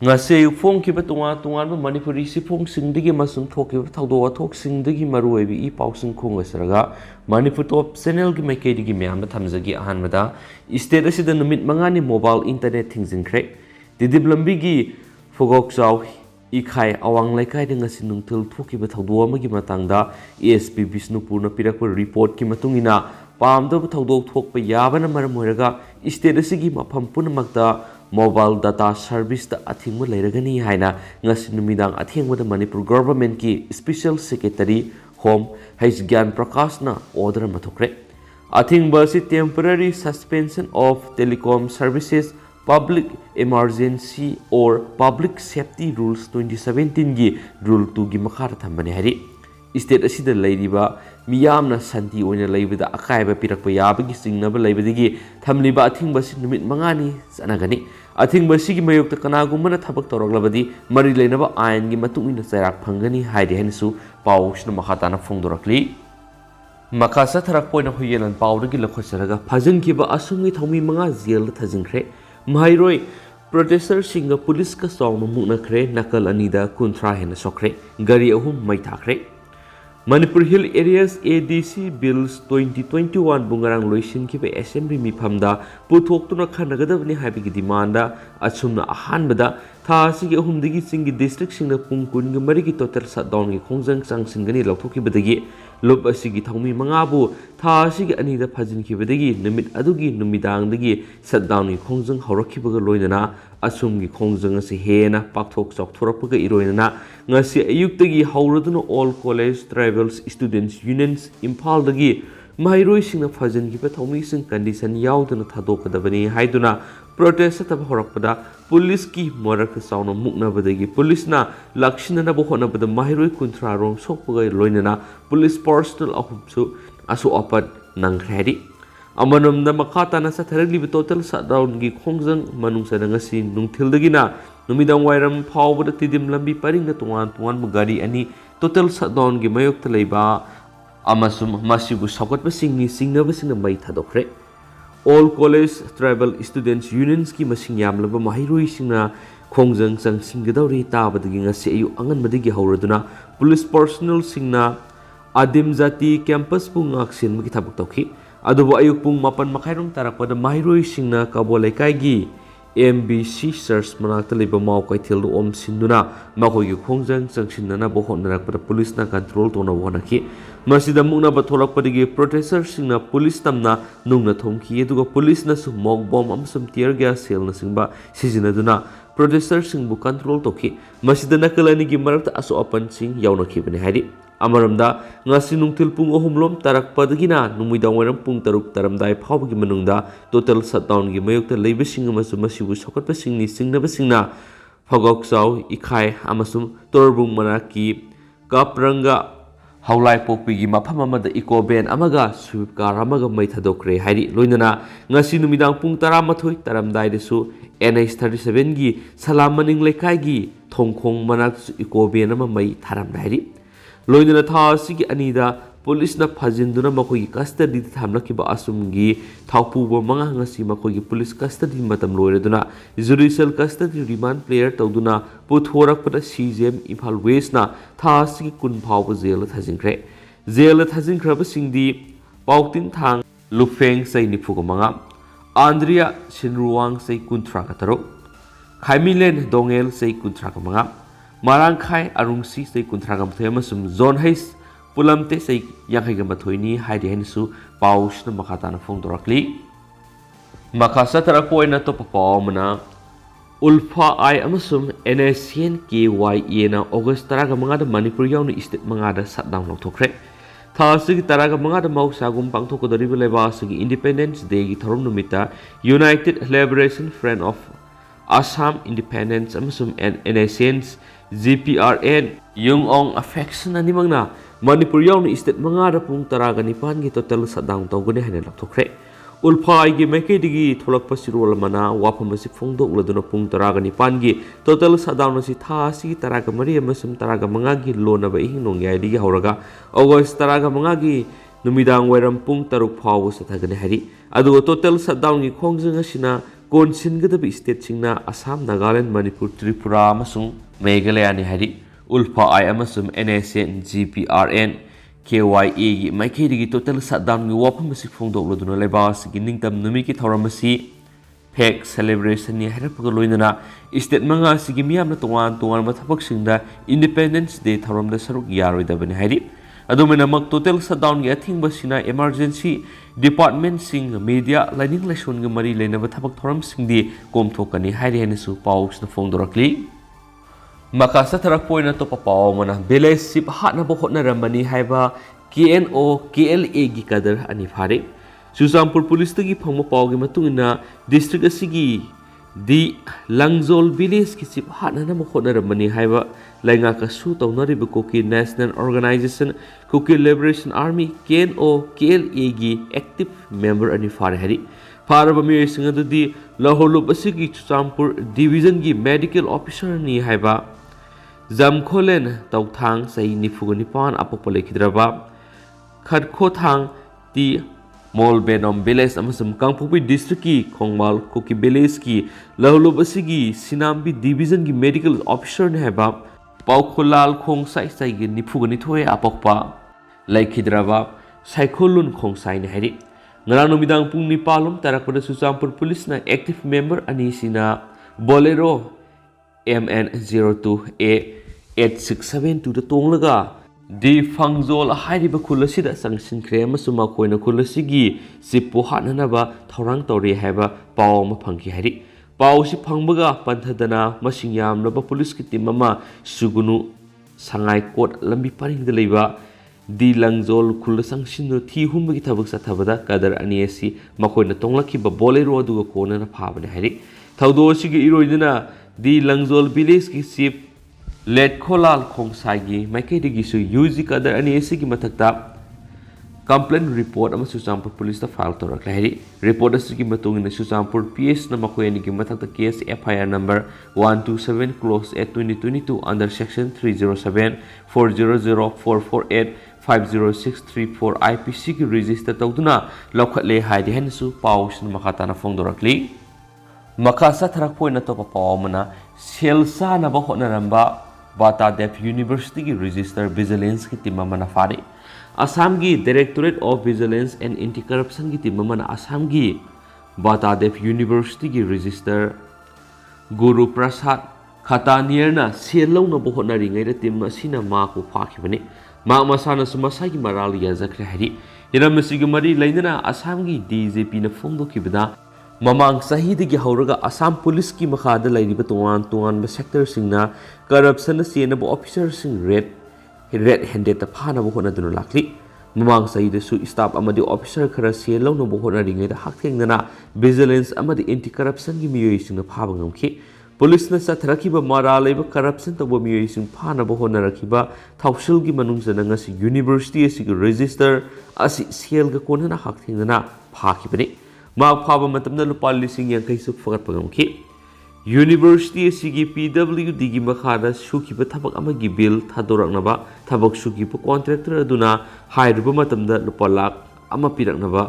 ngase phong tunga Manipuri sifong singdigi masung thokiba thawdo athok singdigi maruibi I pausing khongasraga Manipur top channel gi maikedi myam thamjagi ahanmada state asida numit mangani mobile internet thingjinkhre didib lambi gi fogok chaw ikhai awang laikai de ngasi nungthil thokiba thawdo amagi matangda ASP Bisnupur na pirakpa report ki matungina pamdaba thawdo thokpa yabana maram hoiraga state asigi mafam punamakta mobile data service da athingma leiragani haina ngasi numidang athingma Manipur government ki special secretary home H Gyan Prakash na order mathokre athingba si temporary suspension of telecom services public emergency or public safety rules 2017 gi rule 2 gi makhara thambani hari state asida leiriba miyamna santi oina leibida akaiba pirakpa yabagi singnaba leibadigi thamliba athingba si numit mangani sanagani athingba sigi mayokta kanagumana thabak toroglabadi mari leinaba ain gi matungina chairak phangani haide hensu pausna makhatana phongdorakli makasa tharak poina huyelan pawdagi lakhosaraga phajingkiba asungi thomi manga jail thajingkhre mahairoi protester singa police ka sawna muknakhre nakal anida kunthra hena sokre gari ahum mai thakre Manipur Hill Areas ADC Bills 2021 bungarang loisin ki be assembly mi phamda puthok tuna khanagadabni habigi demanda achumna ahanbada tha sigi ahumdigi singi district singna pung kun gi mari gi total shutdown gi khongjang changsingani lokhoki badagi lob asigi thongmi mangabu tha sigi anida phajin ki badagi numit adugi numidang dagi shutdown gi khongjang haurakhi baga loinana asum gi khongjang asi hena pakthok chok thorapaga iroinana ngasi ayuktagi hauraduna all college tribals students unions Imphal dagi mairoi singna phajin gi pathomi sing condition yaudana thadokadabani haiduna protest tab horakpada police ki morak sauna mukna badagi police na lakshina na bohona bada mairoi kunthra rong sokpaga loinana police personal ahubsu asu apat nangkhri amanum na makata na sa tharagli total shutdown gi khongjang manungsa ngasi nungthildagina numidang wairam phawbada tidim lambi paring na tungan Gari ani total shutdown gi mayokta leiba amasum masibu sakatba singni singnaba singna mai thadokre all college tribal students unions ki masing yamlaba mahairoi singna khongjang changsinggadawri tabadagi ngasi ayu angan madigi hauraduna police personnel singna adim jati campus pung aksin magi thabak tokhi adubo ayuk pung mapan makhairong tarakpada mahairoi singna kabolai kaigi MBC Search manakta leba mau kaithil do om sinduna makogi khongjang changsinna bohon narakpada police na control tona wonaki masida mukna batholak padigi protester singna police tamna nungna thomki eduga police na su mog bomb amsum tear gas cell na singba sijinaduna protester singbu control toki masida nakalani gi marakta aso apan sing yaunaki bani hari amaramda ngasi nungthil pung ohumlom tarak padagina numidang waram pung taruk taramdai phawgi manungda total shutdown gi mayokta leibasing amasum masibu sokatpa singni singnaba singna phagok chaw ikhai amasum torbung manaki kapranga haulai pokpi gi mafam amada eco ben amaga sweep car amaga mai thadokre hairi loinana ngasi numidang pung 13 taramdai desu NH37 gi salamaning lekai gi thongkhong manak eco ben ama mai tharam hairi loinana tha sigi anida police na phajinduna makogi custody thamlakiba asumgi thaupuba manga ngasi makogi police custody matam loireduna judicial custody remand player tawduna puthorakpada CJM Imphal West na tha sigi kun phawba jail thajingkhre jail thajingkhraba singdi pautin thang lufeng sai nifuga manga Andrea Sinruwang sai kunthra ka tarok Khaimilen Dongel sai kunthra ka manga Marangkhai Arungsi sai kunthra ka thema sum zone hais pulamte sai yangai ga mathoini haide hensu pausna makhatana phongdorakli makhasa tarakoina to papawmana ulfa ai amasum NSN KYE na August 15 da Manipur yauni state manga da shutdown lokthokre thasigi 15 da mausagum pangthokodariba leba sigi Independence Day gi thorom numita United Liberation Front of Assam Independence amasum NSN's GPRN yung ong affection ani mangna Manipur yauni state manga da pung 19 gi total shutdown tawgani hane lokthokre ulphai gi maikedi tholak pasirol mana wafam si phongdok laduna pung 19 gi total shutdown si tha si 13 amasum 15 gi lona ba hinong yai digi hauraga August 15 gi numidang wairam pung 3 phaw sa thagani hari adu total shutdown gi khongjang asina ꯀꯣꯟꯁꯤꯟꯒꯗꯕ ꯁ꯭ꯇꯦꯠꯁꯤꯡꯅ Assam, Nagaland, Manipur, Tripura ꯑꯃꯁꯨꯡ ꯃꯦꯘꯥꯂꯌꯥꯅꯤ ꯍꯥꯏꯔꯤ꯫ ꯎꯜꯐꯥ I ꯑꯃꯁꯨꯡ NSN, GPRN, KYAꯒꯤ ꯃꯥꯏꯀꯩꯗꯒꯤ total ꯁꯠꯗꯥꯎꯟꯒꯤ ꯋꯥꯐꯝ ꯑꯁꯤ ꯐꯣꯡꯗꯣꯛꯂꯗꯨꯅ ꯂꯩꯕꯥꯛ ꯑꯁꯤꯒꯤ ꯅꯤꯡꯇꯝ ꯅꯨꯃꯤꯠꯀꯤ ꯊꯧꯔꯝ ꯑꯁꯤ ꯐꯦꯛ ꯁꯦꯂꯦꯕ꯭ꯔꯦꯁꯟꯅꯤ ꯍꯥꯏꯔꯛꯄꯒ ꯂꯣꯏꯅꯅ ꯁ꯭ꯇꯦꯠ 5 ꯑꯁꯤꯒꯤ ꯃꯤꯌꯥꯝꯅ ꯇꯣꯉꯥꯟꯕ ꯊꯕꯛꯁꯤꯡꯗ ꯏꯟꯗꯤꯄꯦꯟꯗꯦꯟꯁ ꯗꯦ ꯊꯧꯔꯝꯗ ꯁꯔꯨꯛ ꯌꯥꯔꯣꯏꯗꯕꯅꯤ ꯍꯥꯏꯔꯤ꯫ ꯑꯗꯨꯃꯥꯏꯅꯃꯛ ꯇꯣꯇꯦꯜ ꯁꯠꯗꯥꯎꯟꯒꯤ ꯑꯊꯤꯡꯕꯁꯤꯅ ꯏꯃꯔꯖꯦꯟꯁꯤ ꯗꯤꯄꯥꯔꯠꯃꯦꯟꯠꯁꯤꯡ, ꯃꯤꯗꯤꯌꯥ, ꯂꯥꯏꯅꯤꯡ ꯂꯥꯏꯁꯣꯟꯒ ꯃꯔꯤ ꯂꯩꯅꯕ ꯊꯕꯛ ꯊꯧꯔꯝꯁꯤꯡꯗꯤ ꯀꯣꯝꯊꯣꯛꯀꯅꯤ ꯍꯥꯏꯔꯤ ꯍꯥꯏꯅꯁꯨ ꯄꯥꯎꯁꯤꯅ ꯐꯣꯡꯗꯣꯔꯛꯂꯤ꯫ ꯃꯈꯥ ꯆꯠꯊꯔꯛꯄ ꯑꯣꯏꯅ ꯑꯇꯣꯞꯄ ꯄꯥꯎ ꯑꯃꯅ ꯚꯤꯂꯦꯖꯁꯤꯞ ꯍꯥꯠꯅꯕ ꯍꯣꯠꯅꯔꯝꯕꯅꯤ ꯍꯥꯏꯕ KNO, KLAꯒꯤ ꯀꯗꯔ ꯑꯅꯤ ꯐꯥꯔꯦ꯫ ꯆꯨꯔꯆꯥꯟꯄꯨꯔ ꯄꯨꯂꯤꯁꯇꯒꯤ ꯐꯪꯕ ꯄꯥꯎꯒꯤ ꯃꯇꯨꯡꯏꯟꯅ ꯗꯤꯁꯇ꯭ꯔꯤꯛ ꯑꯁꯤꯒꯤ ꯗꯤ ꯂꯪꯖꯣꯜ ꯚꯤꯂꯦꯖꯀꯤ ꯆꯤꯞ ꯍꯥꯠꯅꯅꯕ ꯍꯣꯠꯅꯔꯝꯕꯅꯤ ꯍꯥꯏꯕ ꯂꯩꯉꯥꯛꯀꯁꯨ ꯇꯧꯅꯔꯤꯕ Kuki national organisation Kuki liberation army KNO, KLAꯒꯤ ꯑꯦꯛꯇꯤꯚ ꯃꯦꯝꯕꯔ ꯑꯅꯤ ꯐꯥꯔꯦ ꯍꯥꯏꯔꯤ꯫ ꯐꯥꯔꯕ ꯃꯤꯑꯣꯏꯁꯤꯡ ꯑꯗꯨꯗꯤ ꯂꯧꯍꯧꯂꯨꯞ ꯑꯁꯤꯒꯤ ꯆꯨꯔꯆꯥꯟꯄꯨꯔ ꯗꯤꯕꯤꯖꯟꯒꯤ ꯃꯦꯗꯤꯀꯦꯜ ꯑꯣꯐꯤꯁꯔꯅꯤ ꯍꯥꯏꯕ ꯖꯝꯈꯣꯂꯦꯟ ꯇꯧꯊꯥꯡ, ꯆꯍꯤ 94 ꯑꯄꯣꯛꯄ ꯂꯩꯈꯤꯗ꯭ꯔꯕ, ꯈꯠꯈꯣꯊꯥꯡ ꯇꯤ ꯃꯣꯜꯕꯦꯅꯣꯝ ꯚꯤꯂꯦꯖ ꯑꯃꯁꯨꯡ ꯀꯥꯡꯄꯣꯛꯄꯤ ꯗꯤꯁꯇ꯭ꯔꯤꯛꯀꯤ ꯈꯣꯡꯃꯥꯜ ꯀꯨꯀꯤ ꯚꯤꯂꯦꯖꯀꯤ ꯂꯧꯍꯧꯂꯨꯞ ꯑꯁꯤꯒꯤ ꯁꯤꯅꯥꯝꯕꯤ ꯗꯤꯕꯤꯖꯟꯒꯤ ꯃꯦꯗꯤꯀꯦꯜ ꯑꯣꯐꯤꯁꯔꯅꯤ ꯍꯥꯏꯕ ꯄꯥꯎꯈꯨꯂꯥꯜ ꯈꯣꯡꯁꯥꯏ, ꯆꯍꯤ 92 ꯑꯄꯣꯛꯄ ꯂꯩꯈꯤꯗ꯭ꯔꯕ ꯁꯥꯏꯈꯣꯂꯨꯟ ꯈꯣꯡꯁꯥꯏꯅꯤ ꯍꯥꯏꯔꯤ꯫ ꯉꯔꯥꯡ ꯅꯨꯃꯤꯗꯥꯡ ꯄꯨꯡ 9 ꯇꯥꯔꯛꯄꯗ ꯆꯨꯔꯆꯥꯟꯄꯨꯔ ꯄꯨꯂꯤꯁꯅ ꯑꯦꯛꯇꯤꯚ ꯃꯦꯝꯕꯔ ꯑꯅꯤꯁꯤꯅ ꯕꯣꯂꯦꯔꯣ MN02A8672ꯗ ꯇꯣꯡꯂꯒ ꯗꯤ ꯐꯪꯖꯣꯜ ꯍꯥꯏꯔꯤꯕ ꯈꯨꯜ ꯑꯁꯤꯗ ꯆꯪꯁꯤꯟꯈ꯭ꯔꯦ ꯑꯃꯁꯨꯡ ꯃꯈꯣꯏꯅ ꯈꯨꯜ ꯑꯁꯤꯒꯤ ꯆꯤꯞꯄꯨ ꯍꯥꯠꯅꯅꯕ ꯊꯧꯔꯥꯡ ꯇꯧꯔꯤ ꯍꯥꯏꯕ ꯄꯥꯎ ꯑꯃ ꯐꯪꯈꯤ ꯍꯥꯏꯔꯤ꯫ ꯄꯥꯎ ꯑꯁꯤ ꯐꯪꯕꯒ ꯄꯟꯊꯗꯅ ꯃꯁꯤꯡ ꯌꯥꯝꯂꯕ ꯄꯨꯂꯤꯁꯀꯤ ꯇꯤꯝ ꯑꯃ ꯁꯨꯒꯨꯅꯨ ꯁꯉꯥꯏꯀꯣꯠ ꯂꯝꯕꯤ ꯄꯔꯤꯡꯗ ꯂꯩꯕ ꯗꯤ ꯂꯪꯖꯣꯜ ꯈꯨꯜꯗ ꯆꯪꯁꯤꯟꯗꯨꯅ ꯊꯤ ꯍꯨꯝꯕꯒꯤ ꯊꯕꯛ ꯆꯠꯊꯕꯗ ꯀꯗꯔ ꯑꯅꯤ ꯑꯁꯤ ꯃꯈꯣꯏꯅ ꯇꯣꯡꯂꯛꯈꯤꯕ ꯕꯣꯂꯦꯔꯣ ꯑꯗꯨꯒ ꯀꯣꯟꯅꯅ ꯐꯥꯕꯅꯤ ꯍꯥꯏꯔꯤ꯫ ꯊꯧꯗꯣꯛ ꯑꯁꯤꯒꯤ ꯏꯔꯣꯏꯗꯨꯅ ꯗꯤ ꯂꯪꯖꯣꯜ ꯚꯤꯂꯦꯖꯀꯤ ꯆꯤꯞ ꯂꯦꯠꯈꯣꯂꯥꯜ ꯈꯣꯡꯁꯥꯏꯒꯤ ꯃꯥꯏꯀꯩꯗꯒꯤꯁꯨ UG ꯀꯗꯔ ꯑꯅꯤ ꯑꯁꯤꯒꯤ ꯃꯊꯛꯇ ꯀꯝꯄ꯭ꯂꯦꯟ ꯔꯤꯄꯣꯔꯠ ꯑꯃ ꯆꯨꯔꯆꯥꯟꯄꯨꯔ ꯄꯨꯂꯤꯁꯇ ꯐꯥꯏꯜ ꯇꯧꯔꯛꯂꯦ ꯍꯥꯏꯔꯤ꯫ ꯔꯤꯄꯣꯔꯠ ꯑꯁꯤꯒꯤ ꯃꯇꯨꯡꯏꯟꯅ ꯆꯨꯔꯆꯥꯟꯄꯨꯔ PSꯅ ꯃꯈꯣꯏ ꯑꯅꯤꯒꯤ ꯃꯊꯛꯇ case FIR number 127/2022 under section 307 400 448 50634 IPCꯒꯤ ꯔꯦꯖꯤꯁꯇꯔ ꯇꯧꯗꯨꯅ ꯂꯧꯈꯠꯂꯦ ꯍꯥꯏꯔꯤ ꯍꯥꯏꯅꯁꯨ ꯄꯥꯎꯁꯤꯅ ꯃꯈꯥ ꯇꯥꯅ ꯐꯣꯡꯗꯣꯔꯛꯂꯤ꯫ ꯃꯈꯥ ꯆꯠꯊꯔꯛꯄ ꯑꯣꯏꯅ ꯑꯇꯣꯞꯄ ꯄꯥꯎ ꯑꯃꯅ ꯁꯦꯜ ꯆꯥꯅꯕ ꯍꯣꯠꯅꯔꯝꯕ ꯕꯥꯇꯥꯗꯦꯕ ꯌꯨꯅꯤꯚꯔꯁꯤꯇꯤꯒꯤ ꯔꯦꯖꯤꯁꯇꯔ ꯚꯤꯖꯤꯂꯦꯟꯁꯀꯤ ꯇꯤꯝ ꯑꯃꯅ ꯐꯥꯔꯤ꯫ ꯑꯁꯥꯝꯒꯤ ꯗꯥꯏꯔꯦꯛꯇꯣꯔꯦꯠ ꯑꯣꯐ ꯚꯤꯖꯤꯂꯦꯟꯁ ꯑꯦꯟड ꯑꯦꯟꯇꯤ ꯀꯔꯞꯁꯟꯒꯤ ꯇꯤꯝ ꯑꯃꯅ ꯑꯁꯥꯝꯒꯤ ꯕꯥꯇꯥꯗꯦꯕ ꯌꯨꯅꯤꯚꯔꯁꯤꯇꯤꯒꯤ ꯔꯦꯖꯤꯁꯇꯔ ꯒꯨꯔꯨ ꯄ꯭ꯔꯁꯥꯗ ꯈꯥꯇꯥꯅꯤꯌꯔꯅ ꯁꯦꯜ ꯂꯧꯅꯕ ꯍꯣꯠꯅꯔꯤꯉꯩꯗ ꯇꯤꯝ ꯑꯁꯤꯅ ꯃꯍꯥꯛꯄꯨ ꯐꯥꯈꯤꯕꯅꯤ꯫ ꯃꯍꯥꯛ ꯃꯁꯥꯅꯁꯨ ꯃꯁꯥꯒꯤ ꯃꯔꯥꯜ ꯌꯥꯖꯈ꯭ꯔꯦ ꯍꯥꯏꯔꯤ꯫ ꯍꯤꯔꯝ ꯑꯁꯤꯒ ꯃꯔꯤ ꯂꯩꯅꯅ ꯑꯁꯥꯝꯒꯤ DJPꯅ ꯐꯣꯡꯗꯣꯛꯈꯤꯕꯗ ꯃꯃꯥꯡ ꯆꯍꯤꯗꯒꯤ ꯍꯧꯔꯒ ꯑꯁꯥꯝ ꯄꯨꯂꯤꯁꯀꯤ ꯃꯈꯥꯗ ꯂꯩꯔꯤꯕ ꯇꯣꯉꯥꯟꯕ ꯁꯦꯛꯇꯔꯁꯤꯡꯅ ꯀꯔꯞꯁꯟꯅ ꯆꯦꯟꯅꯕ ꯑꯣꯐꯤꯁꯔꯁꯤꯡ ꯔꯦꯗ ꯍꯦꯟꯗꯦꯗꯇ ꯐꯥꯅꯕ ꯍꯣꯠꯅꯗꯨꯅ ꯂꯥꯛꯂꯤ꯫ ꯃꯃꯥꯡ ꯆꯍꯤꯗꯁꯨ ꯁ꯭ꯇꯥꯐ ꯑꯃꯗꯤ ꯑꯣꯐꯤꯁꯔ ꯈꯔ ꯁꯦꯜ ꯂꯧꯅꯕ ꯍꯣꯠꯅꯔꯤꯉꯩꯗ ꯍꯛꯊꯦꯡꯅꯅ ꯚꯤꯖꯤꯂꯦꯟꯁ ꯑꯃꯗꯤ ꯑꯦꯟꯇꯤ ꯀꯔꯞꯁꯟꯒꯤ ꯃꯤꯑꯣꯏꯁꯤꯡꯅ ꯐꯥꯕ ꯉꯝꯈꯤ꯫ ꯄꯨꯂꯤꯁꯅ ꯆꯠꯊꯔꯛꯈꯤꯕ ꯃꯔꯥꯜ ꯂꯩꯕ ꯀꯔꯞꯁꯟ ꯇꯧꯕ ꯃꯤꯑꯣꯏꯁꯤꯡ ꯐꯥꯅꯕ ꯍꯣꯠꯅꯔꯛꯈꯤꯕ ꯊꯧꯁꯤꯜꯒꯤ ꯃꯅꯨꯡꯗ ꯉꯁꯤ ꯌꯨꯅꯤꯚꯔꯁꯤꯇꯤ ꯑꯁꯤꯒꯤ ꯔꯦꯖꯤꯁꯇꯔ ꯑꯁꯤ ꯁꯦꯜꯒ ꯀꯣꯟꯅꯅ ꯍꯛꯊꯦꯡꯅꯅ ꯐꯥꯈꯤꯕꯅꯤ꯫ ꯃꯍꯥꯛ ꯐꯥꯕ ꯃꯇꯝꯗ ꯂꯨꯄꯥ 50,000 ꯐꯒꯠꯄ ꯉꯝꯈꯤ꯫ ꯌꯨꯅꯤꯚꯔꯁꯤꯇꯤ ꯑꯁꯤꯒꯤ PWDꯒꯤ ꯃꯈꯥꯗ ꯁꯨꯈꯤꯕ ꯊꯕꯛ ꯑꯃꯒꯤ ꯕꯤꯜ ꯊꯥꯗꯣꯔꯛꯅꯕ ꯊꯕꯛ ꯁꯨꯈꯤꯕ ꯀꯣꯟꯇ꯭ꯔꯦꯛꯇꯔ ꯑꯗꯨꯅ ꯍꯥꯏꯔꯨꯕ ꯃꯇꯝꯗ ꯂꯨꯄꯥ ꯂꯥꯈ 1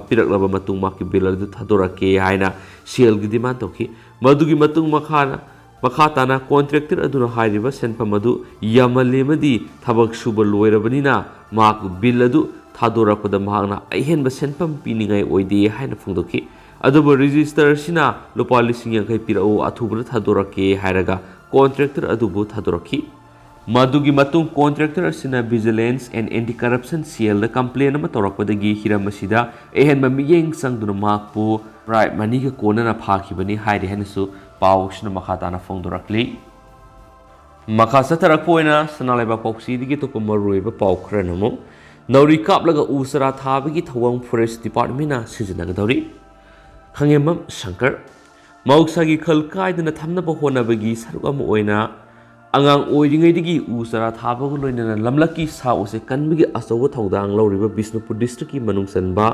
ꯄꯤꯔꯛꯂꯕ ꯃꯇꯨꯡ ꯃꯍꯥꯛꯀꯤ ꯕꯤꯜ ꯑꯗꯨ ꯊꯥꯗꯣꯔꯛꯀꯦ ꯍꯥꯏꯅ ꯁꯦꯜꯒꯤ ꯗꯤꯃꯥꯟ ꯇꯧꯈꯤ꯫ ꯃꯗꯨꯒꯤ ꯃꯇꯨꯡ ꯃꯈꯥ ꯇꯥꯅ ꯀꯣꯟꯇ꯭ꯔꯦꯛꯇꯔ ꯑꯗꯨꯅ ꯍꯥꯏꯔꯤꯕ ꯁꯦꯟꯐꯝ ꯑꯗꯨ ꯌꯥꯝꯃꯜꯂꯤ ꯑꯃꯗꯤ ꯊꯕꯛ ꯁꯨꯕ ꯂꯣꯏꯔꯕꯅꯤꯅ ꯃꯍꯥꯛ ꯕꯤꯜ ꯑꯗꯨ ꯊꯥꯗꯣꯔꯛꯄꯗ ꯃꯍꯥꯛꯅ ꯑꯍꯦꯟꯕ ꯁꯦꯟꯐꯝ ꯄꯤꯅꯤꯡꯉꯥꯏ ꯑꯣꯏꯗꯦ ꯍꯥꯏꯅ ꯐꯣꯡꯗꯣꯛꯈꯤ꯫ ꯑꯗꯨꯕꯨ ꯔꯦꯖꯤꯁꯇꯔ ꯑꯁꯤꯅ ꯂꯨꯄꯥ 50,000 ꯄꯤꯔꯛꯎ, ꯑꯊꯨꯕꯗ ꯊꯥꯗꯣꯔꯛꯀꯦ ꯍꯥꯏꯔꯒ ꯀꯣꯟꯇ꯭ꯔꯦꯛꯇꯔ ꯑꯗꯨꯕꯨ ꯊꯥꯗꯣꯔꯛꯈꯤ꯫ ꯃꯗꯨꯒꯤ ꯃꯇꯨꯡ ꯀꯣꯟꯇ꯭ꯔꯦꯛꯇꯔ ꯑꯁꯤꯅ ꯚꯤꯖꯤꯂꯦꯟꯁ ꯑꯦꯟड ꯑꯦꯟꯇꯤ ꯀꯔꯞꯁꯟ ꯁꯦꯜꯗ ꯀꯝꯄ꯭ꯂꯦꯟ ꯑꯃ ꯇꯧꯔꯛꯄꯗꯒꯤ ꯍꯤꯔꯝ ꯑꯁꯤꯗ ꯑꯍꯦꯟꯕ ꯃꯤꯠꯌꯦꯡ ꯆꯪꯗꯨꯅ ꯃꯍꯥꯛꯄꯨ ꯕ꯭ꯔꯥꯏꯕ ꯃꯅꯤꯒ ꯀꯣꯟꯅꯅ ꯐꯥꯈꯤꯕꯅꯤ ꯍꯥꯏꯔꯤ ꯍꯥꯏꯅꯁꯨ ꯄꯥꯎꯁꯤꯅ ꯃꯈꯥ ꯇꯥꯅ ꯐꯣꯡꯗꯣꯔꯛꯂꯤ꯫ ꯃꯈꯥ ꯆꯠꯊꯔꯛꯄ ꯑꯣꯏꯅ ꯁꯅꯥꯂꯩꯕꯥꯛ ꯄꯥꯎꯆꯦꯗꯒꯤ ꯑꯇꯣꯞꯄ ꯃꯔꯨꯑꯣꯏꯕ ꯄꯥꯎ ꯈꯔꯅ ꯑꯃꯨꯛ ꯅꯥꯎꯔꯤ ꯀꯥꯞꯂꯒ ꯎ ꯆꯥꯔꯥ ꯊꯥꯕꯒꯤ ꯊꯧꯑꯣꯡ ꯐꯣꯔꯦꯁꯠ ꯗꯤꯄꯥꯔꯠꯃꯦꯟꯠꯅ ꯁꯤꯖꯤꯟꯅꯒꯗꯧꯔꯤ꯫ ꯈꯪꯉꯦꯝꯕꯝ ꯁꯪꯀꯔ ꯃꯍꯧꯁꯥꯒꯤ ꯈꯜ ꯀꯥꯏꯗꯅ ꯊꯝꯅꯕ ꯍꯣꯠꯅꯕꯒꯤ ꯁꯔꯨꯛ ꯑꯃ ꯑꯣꯏꯅ ꯑꯉꯥꯡ ꯑꯣꯏꯔꯤꯉꯩꯗꯒꯤ ꯎ ꯆꯥꯔꯥ ꯊꯥꯕꯒ ꯂꯣꯏꯅꯅ ꯂꯝꯂꯛꯀꯤ ꯁꯥ ꯎꯆꯦꯛ ꯀꯟꯕꯒꯤ ꯑꯆꯧꯕ ꯊꯧꯗꯥꯡ ꯂꯧꯔꯤꯕ ꯕꯤꯁꯅꯨꯄꯨꯔ ꯗꯤꯁꯇ꯭ꯔꯤꯛꯀꯤ ꯃꯅꯨꯡ ꯆꯟꯕ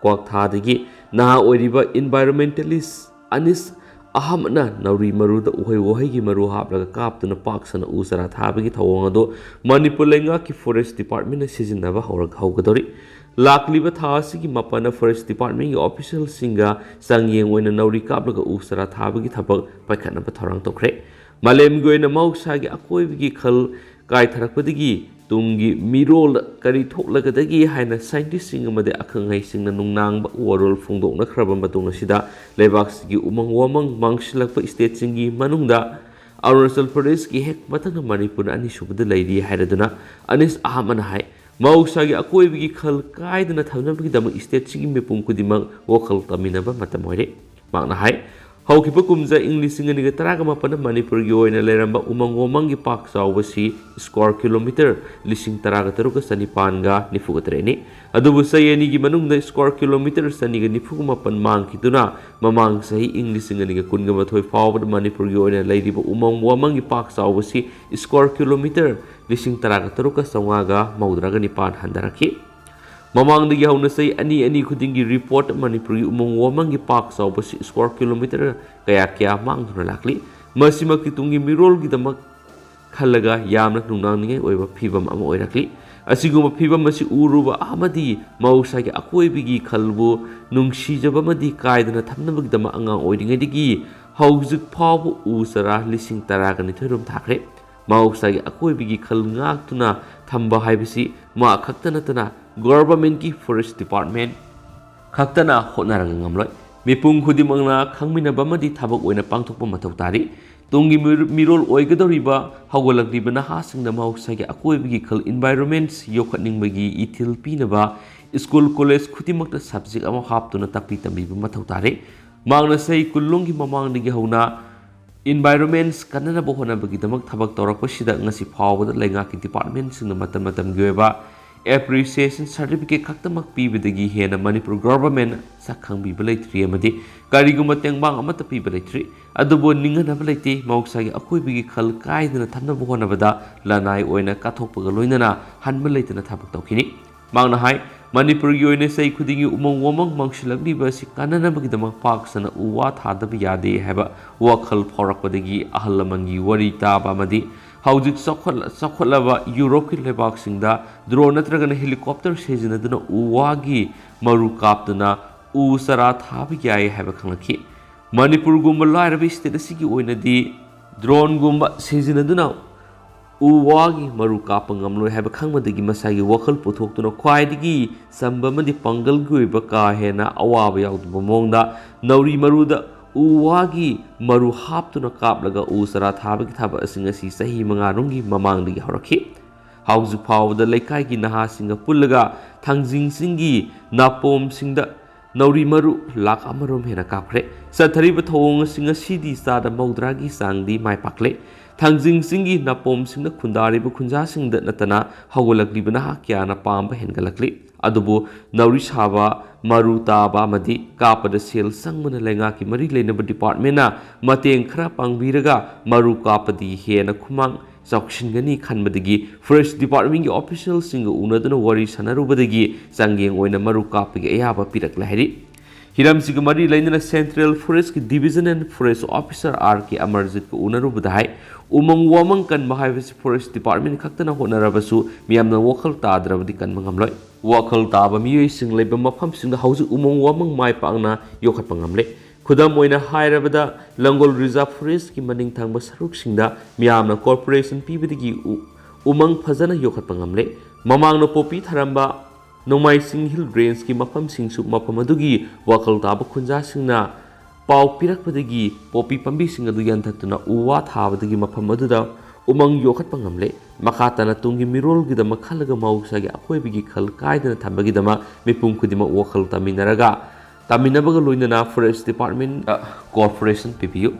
ꯀ꯭ꯋꯥꯛꯊꯥꯗꯒꯤ ꯅꯍꯥ ꯑꯣꯏꯔꯤꯕ ꯏꯟꯚꯥꯏꯔꯣꯟꯃꯦꯟꯇꯦꯂꯤꯁꯠ ꯑꯅꯤꯁ ꯑꯍꯃꯗꯅ ꯅꯥꯎꯔꯤ ꯃꯔꯨꯗ ꯎꯍꯩ ꯋꯥꯍꯩꯒꯤ ꯃꯔꯨ ꯍꯥꯞꯂꯒ ꯀꯥꯞꯇꯨꯅ ꯄꯥꯛ ꯁꯟꯅ ꯎ ꯆꯥꯔꯥ ꯊꯥꯕꯒꯤ ꯊꯧꯑꯣꯡ ꯑꯗꯨ ꯃꯅꯤꯄꯨꯔ ꯂꯩꯉꯥꯛꯀꯤ ꯐꯣꯔꯦꯁꯠ ꯗꯤꯄꯥꯔꯠꯃꯦꯟꯠꯅ ꯁꯤꯖꯤꯟꯅꯕ ꯍꯧꯒꯗꯧꯔꯤ꯫ ꯂꯥꯛꯂꯤꯕ ꯊꯥ ꯑꯁꯤꯒꯤ ꯃꯥꯄꯟꯗ ꯐꯣꯔꯦꯁꯠ ꯗꯤꯄꯥꯔꯠꯃꯦꯟꯒꯤ ꯑꯣꯐꯤꯁꯤꯌꯦꯜꯁꯤꯡꯒ ꯆꯥꯡꯌꯦꯡ ꯑꯣꯏꯅ ꯅꯥꯎꯔꯤ ꯀꯥꯞꯂꯒ ꯎ ꯆꯥꯔꯥ ꯊꯥꯕꯒꯤ ꯊꯕꯛ ꯄꯥꯏꯈꯠꯅꯕ ꯊꯧꯔꯥꯡ ꯇꯧꯈ꯭ꯔꯦ꯫ ꯃꯥꯂꯦꯝꯒꯤ ꯑꯣꯏꯅ ꯃꯍꯧꯁꯥꯒꯤ ꯑꯀꯣꯏꯕꯒꯤ ꯈꯜ ꯀꯥꯏꯊꯔꯛꯄꯗꯒꯤ ꯇꯨꯡꯒꯤ ꯃꯤꯔꯣꯜꯗ ꯀꯔꯤ ꯊꯣꯛꯂꯒꯗꯒꯦ ꯍꯥꯏꯅ ꯁꯥꯏꯟꯇꯤꯁꯁꯤꯡ ꯑꯃꯗꯤ ꯑꯈꯪ-ꯑꯍꯩꯁꯤꯡꯅ ꯅꯨꯡꯅꯥꯡꯕ ꯋꯥꯔꯣꯜ ꯐꯣꯡꯗꯣꯛꯅꯈ꯭ꯔꯕ ꯃꯇꯨꯡ ꯑꯁꯤꯗ ꯂꯩꯕꯥꯛꯁꯤꯒꯤ ꯎꯃꯪ ꯋꯥꯃꯪ ꯃꯥꯡꯁꯤꯜꯂꯛꯄ ꯁ꯭ꯇꯦꯠꯁꯤꯡꯒꯤ ꯃꯅꯨꯡꯗ ꯑꯔꯨꯅꯥꯆꯜ ꯄ꯭ꯔꯗꯦꯁꯀꯤ ꯍꯦꯛ ꯃꯊꯪꯗ ꯃꯅꯤꯄꯨꯔꯅ ꯑꯅꯤꯁꯨꯕꯗ ꯂꯩꯔꯤ ꯍꯥꯏꯔꯗꯨꯅ ꯑꯅꯤꯁ ꯑꯍꯃꯗꯅ ꯍꯥꯏ ꯃꯍꯧꯁꯥꯒꯤ ꯑꯀꯣꯏꯕꯒꯤ ꯈꯜ ꯀꯥꯏꯗꯅ ꯊꯝꯅꯕꯒꯤꯗꯃꯛ ꯁ꯭ꯇꯦꯠꯁꯤꯒꯤ ꯃꯤꯄꯨꯝ ꯈꯨꯗꯤꯡꯃꯛ ꯋꯥꯈꯜ ꯇꯝꯃꯤꯟꯅꯕ ꯃꯇꯝ ꯑꯣꯏꯔꯦ꯫ ꯃꯍꯥꯛꯅ ꯍꯥꯏ ꯍꯧꯈꯤꯕ ꯀꯨꯝꯖꯥ ꯏꯪ 2018ꯗ ꯃꯅꯤꯄꯨꯔꯒꯤ ꯑꯣꯏꯅ ꯂꯩꯔꯝꯕ ꯎꯃꯪ ꯋꯥꯃꯪꯒꯤ ꯄꯥꯛ ꯆꯥꯎꯕꯁꯤ ꯁ꯭ꯀ꯭ꯋꯥꯔ ꯀꯤꯂꯣꯃꯤꯇꯔ 13,694,993ꯅꯤ꯫ ꯑꯗꯨꯕꯨ ꯆꯍꯤ ꯑꯅꯤꯒꯤ ꯃꯅꯨꯡꯗ ꯁ꯭ꯀ꯭ꯋꯥꯔ ꯀꯤꯂꯣꯃꯤꯇꯔ 297 ꯃꯥꯡꯈꯤꯗꯨꯅ ꯃꯃꯥꯡ ꯆꯍꯤ ꯏꯪ 2019 ꯐꯥꯎꯕꯗ ꯃꯅꯤꯄꯨꯔꯒꯤ ꯑꯣꯏꯅ ꯂꯩꯔꯤꯕ ꯎꯃꯪ ꯋꯥꯃꯪꯒꯤ ꯄꯥꯛ ꯆꯥꯎꯕꯁꯤ ꯁ꯭ꯀ꯭ꯋꯥꯔ ꯀꯤꯂꯣꯃꯤꯇꯔ 13,999 ꯍꯟꯊꯔꯛꯈꯤ꯫ ꯃꯃꯥꯡꯗꯒꯤ ꯍꯧꯅ ꯆꯍꯤ ꯑꯅꯤ ꯈꯨꯗꯤꯡꯒꯤ ꯔꯤꯄꯣꯔꯠ ꯃꯅꯤꯄꯨꯔꯒꯤ ꯎꯃꯪ ꯋꯥꯃꯪꯒꯤ ꯄꯥꯛ ꯆꯥꯎꯕꯁꯤ ꯁ꯭ꯀ꯭ꯋꯥꯔ ꯀꯤꯂꯣꯃꯤꯇꯔ ꯀꯌꯥ ꯃꯥꯡꯗꯨꯅ ꯂꯥꯛꯂꯤ꯫ ꯃꯁꯤꯃꯛꯇꯤ ꯇꯨꯡꯒꯤ ꯃꯤꯔꯣꯜꯒꯤꯗꯃꯛ ꯈꯜꯂꯒ ꯌꯥꯝꯅ ꯅꯨꯡꯅꯥꯡꯅꯤꯡꯉꯥꯏ ꯑꯣꯏꯕ ꯐꯤꯚꯝ ꯑꯃ ꯑꯣꯏꯔꯛꯂꯤ꯫ ꯑꯁꯤꯒꯨꯝꯕ ꯐꯤꯚꯝ ꯑꯁꯤ ꯎꯔꯨꯕ ꯑꯃꯗꯤ ꯃꯍꯧꯁꯥꯒꯤ ꯑꯀꯣꯏꯕꯒꯤ ꯈꯜꯕꯨ ꯅꯨꯡꯁꯤꯖꯕ ꯑꯃꯗꯤ ꯀꯥꯏꯗꯅ ꯊꯝꯅꯕꯒꯤꯗꯃꯛ ꯑꯉꯥꯡ ꯑꯣꯏꯔꯤꯉꯩꯗꯒꯤ ꯍꯧꯖꯤꯛ ꯐꯥꯎꯕ ꯎ ꯆꯥꯔꯥ 12,000 ꯔꯣꯝ ꯊꯥꯈ꯭ꯔꯦ꯫ ꯃꯍꯧꯁꯥꯒꯤ ꯑꯀꯣꯏꯕꯒꯤ ꯈꯜ ꯉꯥꯛꯇꯨꯅ ꯊꯝꯕ ꯍꯥꯏꯕꯁꯤ ꯃꯥ ꯈꯛꯇ ꯅꯠꯇꯅ ꯒꯚꯔꯟꯃꯦꯟꯠꯀꯤ ꯐꯣꯔꯦꯁꯠ ꯗꯤꯄꯥꯔꯠꯃꯦꯟꯠ ꯈꯛꯇꯅ ꯍꯣꯠꯅꯔꯒ ꯉꯝꯂꯣꯏ꯫ ꯃꯤꯄꯨꯝ ꯈꯨꯗꯤꯡꯃꯛꯅ ꯈꯪꯃꯤꯟꯅꯕ ꯑꯃꯗꯤ ꯊꯕꯛ ꯑꯣꯏꯅ ꯄꯥꯡꯊꯣꯛꯄ ꯃꯊꯧ ꯇꯥꯔꯤ꯫ ꯇꯨꯡꯒꯤ ꯃꯤꯔꯣꯜ ꯑꯣꯏꯒꯗꯧꯔꯤꯕ ꯍꯧꯒꯠꯂꯛꯂꯤꯕ ꯅꯍꯥꯁꯤꯡꯗ ꯃꯍꯧꯁꯥꯒꯤ ꯑꯀꯣꯏꯕꯒꯤ ꯈꯜ ꯏꯟꯚꯥꯏꯔꯣꯟꯃꯦꯟꯠ ꯌꯣꯛꯈꯠꯅꯤꯡꯕꯒꯤ ꯏꯊꯤꯜ ꯄꯤꯅꯕ ꯁ꯭ꯀꯨꯜ ꯀꯣꯂꯦꯖ ꯈꯨꯗꯤꯡꯃꯛꯇ ꯁꯕꯖꯦꯛ ꯑꯃ ꯍꯥꯞꯇꯨꯅ ꯇꯥꯛꯄꯤ ꯇꯝꯕꯤꯕ ꯃꯊꯧ ꯇꯥꯔꯤ꯫ ꯃꯍꯥꯛꯅ ꯆꯍꯤ 10ꯒꯤ ꯃꯃꯥꯡꯗꯒꯤ ꯍꯧꯅ ꯏꯟꯚꯥꯏꯔꯣꯟꯃꯦꯟꯠ ꯀꯟꯅꯅꯕ ꯍꯣꯠꯅꯕꯒꯤꯗꯃꯛ ꯊꯕꯛ ꯇꯧꯔꯛꯄꯁꯤꯗ ꯉꯁꯤ ꯐꯥꯎꯕꯗ ꯂꯩꯉꯥꯛꯀꯤ ꯗꯤꯄꯥꯔꯠꯃꯦꯟꯠꯁꯤꯡꯅ ꯃꯇꯝꯒꯤ ꯑꯣꯏꯕ ꯑꯦꯄ꯭ꯔꯤꯁꯤꯌꯦꯁꯟ ꯁꯔꯇꯤꯐꯤꯀꯦꯠ ꯈꯛꯇꯃꯛ ꯄꯤꯕꯗꯒꯤ ꯍꯦꯟꯅ ꯃꯅꯤꯄꯨꯔ ꯒꯚꯔꯟꯃꯦꯟꯠꯅ ꯁꯛ ꯈꯪꯕꯤꯕ ꯂꯩꯇ꯭ꯔꯤ ꯑꯃꯗꯤ ꯀꯔꯤꯒꯨꯝꯕ ꯇꯦꯡꯕꯥꯡ ꯑꯃꯠꯇ ꯄꯤꯕ ꯂꯩꯇ꯭ꯔꯤ꯫ ꯑꯗꯨꯕꯨ ꯅꯤꯡꯍꯟꯅꯕ ꯂꯩꯇꯦ ꯃꯍꯧꯁꯥꯒꯤ ꯑꯀꯣꯏꯕꯒꯤ ꯈꯜ ꯀꯥꯏꯗꯅ ꯊꯝꯅꯕ ꯍꯣꯠꯅꯕꯗ ꯂꯅꯥꯏ ꯑꯣꯏꯅ ꯀꯠꯊꯣꯛꯄꯒ ꯂꯣꯏꯅꯅ ꯍꯟꯕ ꯂꯩꯇꯅ ꯊꯕꯛ ꯇꯧꯈꯤꯅꯤ꯫ ꯃꯍꯥꯛꯅ ꯍꯥꯏ ꯃꯅꯤꯄꯨꯔꯒꯤ ꯑꯣꯏꯅ ꯆꯍꯤ ꯈꯨꯗꯤꯡꯒꯤ ꯎꯃꯪ ꯋꯥꯃꯪ ꯃꯥꯡꯁꯤꯜꯂꯛꯂꯤꯕ ꯑꯁꯤ ꯀꯟꯅꯅꯕꯒꯤꯗꯃꯛ ꯄꯥꯛ ꯁꯟꯅ ꯎ ꯋꯥ ꯊꯥꯗꯕ ꯌꯥꯗꯦ ꯍꯥꯏꯕ ꯋꯥꯈꯜ ꯐꯥꯎꯔꯛꯄꯗꯒꯤ ꯑꯍꯜ ꯂꯃꯟꯒꯤ ꯋꯥꯔꯤ ꯇꯥꯕ ꯑꯃꯗꯤ ꯍꯧꯖꯤꯛ ꯆꯥꯎꯈꯠꯂꯕ ꯌꯨꯔꯣꯞꯀꯤ ꯂꯩꯕꯥꯛꯁꯤꯡꯗ ꯗ꯭ꯔꯣꯟ ꯅꯠꯇ꯭ꯔꯒꯅ ꯍꯦꯂꯤꯀꯣꯞꯇꯔ ꯁꯤꯖꯤꯟꯅꯗꯨꯅ ꯎ ꯋꯥꯒꯤ ꯃꯔꯨ ꯀꯥꯞꯇꯨꯅ ꯎ ꯆꯥꯔꯥ ꯊꯥꯕ ꯌꯥꯏ ꯍꯥꯏꯕ ꯈꯪꯂꯛꯈꯤ꯫ ꯃꯅꯤꯄꯨꯔꯒꯨꯝꯕ ꯂꯥꯏꯔꯕ ꯁ꯭ꯇꯦꯠ ꯑꯁꯤꯒꯤ ꯑꯣꯏꯅꯗꯤ ꯗ꯭ꯔꯣꯟꯒꯨꯝꯕ ꯁꯤꯖꯤꯟꯅꯗꯨꯅ ꯎ ꯋꯥꯒꯤ ꯃꯔꯨ ꯀꯥꯞꯄ ꯉꯝꯂꯣꯏ ꯍꯥꯏꯕ ꯈꯪꯕꯗꯒꯤ ꯃꯁꯥꯒꯤ ꯋꯥꯈꯜ ꯄꯨꯊꯣꯛꯇꯨꯅ ꯈ꯭ꯋꯥꯏꯗꯒꯤ ꯆꯝꯕ ꯑꯃꯗꯤ ꯄꯥꯡꯒꯜꯒꯤ ꯑꯣꯏꯕ ꯀꯥ ꯍꯦꯟꯅ ꯑꯋꯥꯕ ꯌꯥꯎꯗꯕ ꯃꯑꯣꯡꯗ ꯅꯥꯎꯔꯤ ꯃꯔꯨꯗ ꯎ ꯋꯥꯒꯤ ꯃꯔꯨ ꯍꯥꯞꯇꯨꯅ ꯀꯥꯞꯂꯒ ꯎ ꯆꯥꯔꯥ ꯊꯥꯕꯒꯤ ꯊꯕꯛꯁꯤꯡ ꯑꯁꯤ ꯆꯍꯤ 5ꯔꯣꯝꯒꯤ ꯃꯃꯥꯡꯗꯒꯤ ꯍꯧꯔꯛꯈꯤ꯫ ꯍꯧꯖꯤꯛ ꯐꯥꯎꯕꯗ ꯂꯩꯀꯥꯏꯒꯤ ꯅꯍꯥꯁꯤꯡꯒ ꯄꯨꯜꯂꯒ ꯊꯥꯡꯖꯤꯡ ꯆꯤꯡꯒꯤ ꯅꯥꯄꯣꯝꯁꯤꯡꯗ ꯅꯥꯎꯔꯤ ꯃꯔꯨ 1,00,000 ꯍꯦꯟꯅ ꯀꯥꯞꯈ꯭ꯔꯦ꯫ ꯆꯠꯊꯔꯤꯕ ꯊꯧꯑꯣꯡꯁꯤꯡ ꯑꯁꯤꯗꯤ ꯆꯥꯗ 90ꯒꯤ ꯆꯥꯡꯗꯤ ꯃꯥꯏ ꯄꯥꯛꯂꯦ꯫ ꯊꯥꯡꯖꯤꯡ ꯆꯤꯡꯒꯤ ꯅꯥꯄꯣꯝꯁꯤꯡꯗ ꯈꯨꯟꯗꯥꯔꯤꯕ ꯈꯨꯟꯖꯥꯁꯤꯡꯗ ꯅꯠꯇꯅ ꯍꯧꯒꯠꯂꯛꯂꯤꯕ ꯅꯍꯥ ꯀꯌꯥꯅ ꯄꯥꯝꯕ ꯍꯦꯟꯒꯠꯂꯛꯂꯤ꯫ ꯑꯗꯨꯕꯨ ꯅꯥꯎꯔꯤ ꯁꯥꯕ ꯃꯔꯨ ꯇꯥꯕ ꯑꯃꯗꯤ ꯀꯥꯞꯄꯗ ꯁꯦꯜ ꯆꯪꯕꯅ ꯂꯩꯉꯥꯛꯀꯤ ꯃꯔꯤ ꯂꯩꯅꯕ ꯗꯤꯄꯥꯔꯠꯃꯦꯟꯠꯅ ꯃꯇꯦꯡ ꯈꯔ ꯄꯥꯡꯕꯤꯔꯒ ꯃꯔꯨ ꯀꯥꯞꯄꯗꯤ ꯍꯦꯟꯅ ꯈꯨꯃꯥꯡ ꯆꯥꯎꯁꯤꯟꯒꯅꯤ ꯈꯟꯕꯗꯒꯤ ꯐꯣꯔꯦꯁꯠ ꯗꯤꯄꯥꯔꯠꯃꯦꯟꯠꯀꯤ ꯑꯣꯐꯤꯁꯤꯌꯦꯜꯁꯤꯡꯒ ꯎꯅꯗꯨꯅ ꯋꯥꯔꯤ ꯁꯥꯟꯅꯔꯨꯕꯗꯒꯤ ꯆꯥꯡꯌꯦꯡ ꯑꯣꯏꯅ ꯃꯔꯨ ꯀꯥꯞꯄꯒꯤ ꯑꯌꯥꯕ ꯄꯤꯔꯛꯂꯦ ꯍꯥꯏꯔꯤ꯫ ꯍꯤꯔꯝꯁꯤꯒ ꯃꯔꯤ ꯂꯩꯅꯅ central ꯐꯣꯔꯦꯁꯠꯀꯤ divisional forest officer R.K. ꯑꯃꯔꯖꯤꯠꯀ ꯎꯅꯔꯨꯕꯗ ꯍꯥꯏ ꯎꯃꯪ ꯋꯥꯃꯪ ꯀꯟꯕ ꯍꯥꯏꯕꯁꯤ ꯐꯣꯔꯦꯁꯠ ꯗꯤꯄꯥꯔꯠꯃꯦꯟꯠ ꯈꯛꯇꯅ ꯍꯣꯠꯅꯔꯕꯁꯨ ꯃꯤꯌꯥꯝꯅ ꯋꯥꯈꯜ ꯇꯥꯗ꯭ꯔꯕꯗꯤ ꯀꯟꯕ ꯉꯝꯂꯣꯏ꯫ ꯋꯥꯈꯜ ꯇꯥꯕ ꯃꯤꯑꯣꯏꯁꯤꯡ ꯂꯩꯕ ꯃꯐꯝꯁꯤꯡꯗ ꯍꯧꯖꯤꯛ ꯎꯃꯪ ꯋꯥꯃꯪ ꯃꯥꯏ ꯄꯥꯛꯅ ꯌꯣꯛꯈꯠꯄ ꯉꯝꯂꯦ꯫ ꯈꯨꯗꯝ ꯑꯣꯏꯅ ꯍꯥꯏꯔꯕꯗ ꯂꯪꯒꯣꯜ ꯔꯤꯖꯥꯔꯚ ꯐꯣꯔꯦꯁꯠꯀꯤ ꯃꯅꯤꯡ ꯊꯪꯕ ꯁꯔꯨꯛꯁꯤꯡꯗ ꯃꯤꯌꯥꯝꯅ ꯀꯣꯔꯄꯣꯔꯦꯁꯟ ꯄꯤꯕꯗꯒꯤ ꯎꯃꯪ ꯐꯖꯅ ꯌꯣꯛꯈꯠꯄ ꯉꯝꯂꯦ꯫ ꯃꯃꯥꯡꯗ ꯄꯣꯄꯤ ꯊꯥꯔꯝꯕ ꯅꯣꯡꯃꯥꯏꯆꯤꯡ ꯍꯤꯜ ꯔꯦꯟꯖꯀꯤ ꯃꯐꯝꯁꯤꯡꯁꯨ ꯃꯐꯝ ꯑꯗꯨꯒꯤ ꯋꯥꯈꯜ ꯇꯥꯕ ꯈꯨꯟꯖꯥꯁꯤꯡꯅ ꯄꯥꯎ ꯄꯤꯔꯛꯄꯗꯒꯤ ꯄꯣꯄꯤ ꯄꯥꯝꯕꯤꯁꯤꯡ ꯑꯗꯨ ꯌꯥꯟꯊꯠꯇꯨꯅ ꯎ ꯋꯥ ꯊꯥꯕꯗꯒꯤ ꯃꯐꯝ ꯑꯗꯨꯗ ꯎꯃꯪ ꯌꯣꯛꯈꯠꯄ ꯉꯝꯂꯦ꯫ ꯃꯈꯥ ꯇꯥꯅ ꯇꯨꯡꯒꯤ ꯃꯤꯔꯣꯜꯒꯤꯗꯃꯛꯈꯜꯂꯒ ꯃꯍꯧꯁꯥꯒꯤ ꯑꯀꯣꯏꯕꯒꯤ ꯈꯜ ꯀꯥꯏꯗꯅ ꯊꯝꯕꯒꯤꯗꯃꯛ ꯃꯤꯄꯨꯝ ꯈꯨꯗꯤꯡꯃꯛ ꯋꯥꯈꯜ ꯇꯥꯃꯤꯟꯅꯕꯒ ꯂꯣꯏꯅꯅ ꯐꯣꯔꯦꯁꯠ ꯗꯤꯄꯥꯔꯠꯃꯦꯟꯠꯇ ꯀꯣꯑꯣꯄꯔꯦꯁꯟ ꯄꯤꯕꯤꯌꯨ꯫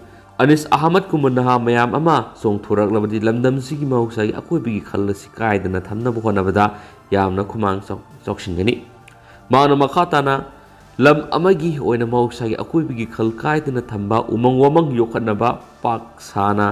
ꯑꯅꯤꯁ ꯑꯍꯃꯗꯀꯨꯝꯕ ꯅꯍꯥ ꯃꯌꯥꯝ ꯑꯃ ꯆꯣꯡꯊꯣꯔꯛꯂꯕꯗꯤ ꯂꯝꯗꯝꯁꯤꯒꯤ ꯃꯍꯧꯁꯥꯒꯤ ꯑꯀꯣꯏꯕꯒꯤ ꯈꯜ ꯑꯁꯤ ꯀꯥꯏꯗꯅ ꯊꯝꯅꯕ ꯍꯣꯠꯅꯕꯗ ꯌꯥꯝꯅ ꯈꯨꯃꯥꯡ ꯆꯥꯎꯁꯤꯟꯒꯅꯤ꯫ ꯃꯍꯥꯛꯅ ꯃꯈꯥ ꯇꯥꯅ ꯂꯝ ꯑꯃꯒꯤ ꯑꯣꯏꯅ ꯃꯍꯧꯁꯥꯒꯤ ꯑꯀꯣꯏꯕꯒꯤ ꯈꯜ ꯀꯥꯏꯗꯅ ꯊꯝꯕ ꯎꯃꯪ ꯋꯥꯃꯪ ꯌꯣꯛꯈꯠꯅꯕ ꯄꯥꯛ ꯁꯥꯅ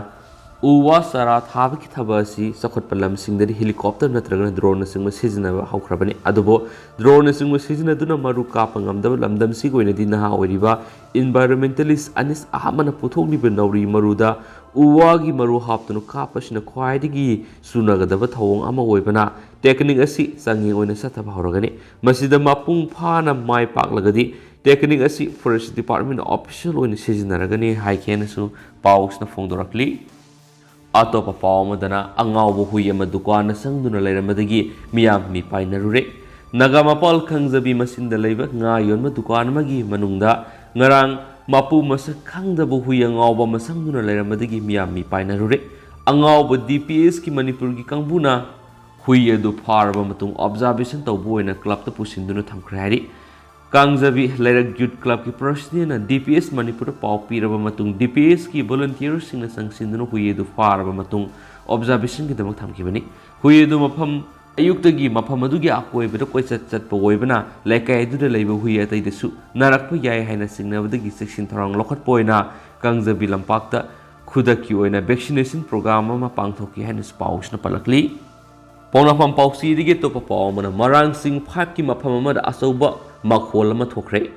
ꯎ ꯋꯥ ꯆꯥꯔꯥ ꯊꯥꯕꯒꯤ ꯊꯕꯛ ꯑꯁꯤ ꯆꯥꯎꯈꯠꯄ ꯂꯝꯁꯤꯡꯗꯗꯤ ꯍꯦꯂꯤꯀꯣꯞꯇꯔ ꯅꯠꯇ꯭ꯔꯒꯅ ꯗ꯭ꯔꯣꯟꯅꯆꯤꯡꯕ ꯁꯤꯖꯤꯟꯅꯕ ꯍꯧꯈ꯭ꯔꯕꯅꯤ꯫ ꯑꯗꯨꯕꯨ ꯗ꯭ꯔꯣꯟꯅꯆꯤꯡꯕ ꯁꯤꯖꯤꯟꯅꯗꯨꯅ ꯃꯔꯨ ꯀꯥꯞꯄ ꯉꯝꯗꯕ ꯂꯝꯗꯝꯁꯤꯒꯤ ꯑꯣꯏꯅꯗꯤ ꯅꯍꯥ ꯑꯣꯏꯔꯤꯕ ꯏꯟꯚꯥꯏꯔꯣꯟꯃꯦꯟꯇꯦꯂꯤꯁꯠ ꯑꯅꯤꯁ ꯑꯍꯃꯗꯅ ꯄꯨꯊꯣꯛꯂꯤꯕ ꯅꯥꯎꯔꯤ ꯃꯔꯨꯗ uwagi maru haptunu kapasina khwaidagi sunagadaba thawong ama oibana technique asi changi oina sathaba horagani masida mapung phana mai paklagadi technique asi forest department official oina sijinaragani haikena su pausna phongdorakli atopa pawmadana angawbo huyama dukana sangduna leiramadi miyam mi painarure naga mapal khangjabi masinda leiba nga yonma dukan magi manungda ngarang mapu masa khangdaba huya ngawba masangduna leiramadi miyam mi painarure angawbo DPS ki Manipur ki kangbuna huya du pharba matung observation tawbu oina club ta pusinduna thamkhre hari Kangjabi Leirak Youth Club ki president DPS Manipur pau piraba matung DPS ki volunteers sing na sangsinduna huye du faraba matung observation ki damak thamkibani huye du mafam ayuktagi mafam adugi akoibada koichat chatpa oibana lekai du leiba huye atai desu narakpa yai haina singnabadagi section tharang lokhat poina Kangjabi lampakta khudaki oina vaccination program ama pangthoki haina pausna palakli Ponafam pausi dige topa pawmana marang sing 5 ki mafam amada asauba makhol ama thokre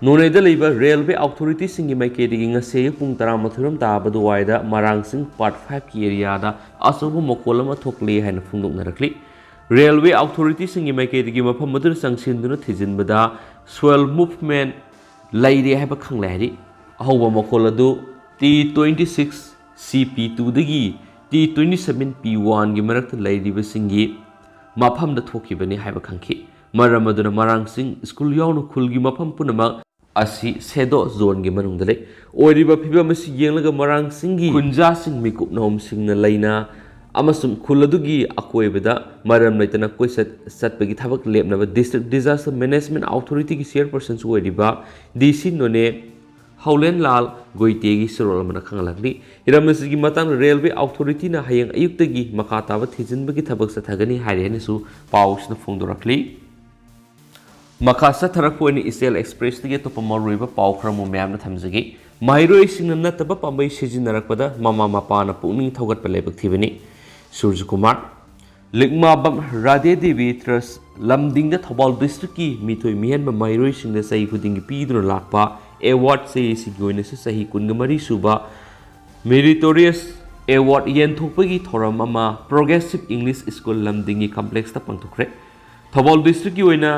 none da leiba railway authority singi maike digi ngase pung 13 tabadu waida marang sing part 5 ki area da asauba makhol ama thokle haina phungdok narakli railway authority singi maike digi mafam madur sangsinduna thijinbada swell movement laire haba khangle hari ahauba makhol adu T26 CP2 dagi T27 P1 gi marakta lairiba singi mafam da thokibani haiba khangki maramaduna marang sing school yaunu khulgi mafam punamak asi sedo zone gi manungda le oiriba phiba masi yenglaga marang singi kunja sing mikup nom singna laina amasum khuladugi akoibada maram laitana koisat satpagi thabak lepnaba district disaster management authority gi chairperson su oiriba DC none Haulen Lal Goitegi Sorol Mana Kangalagni Iramasi Matang Railway Authority na hayang ayuktagi makataba thijinbagi thabak sa thagani hairenisu paus na phongdorakli Makasa Tarakoni Isel Express tige to pamaruiba paukhramu mayam na thamjagi Mairoi singna nataba pambai sijinarakpada mama mapa na puning thogat palebak thibani Surj Kumar Ligma bam Radhe Devi Trust Lamdingda Thobal District ki mitoi mihan ba Mairoi singna sai khudingi piduna lakpa award se sigoine se sahi kungamari suba meritorious award yenthokpagi thoram ama progressive English school lamdingi complex ta pangthokre Thobal district ki oina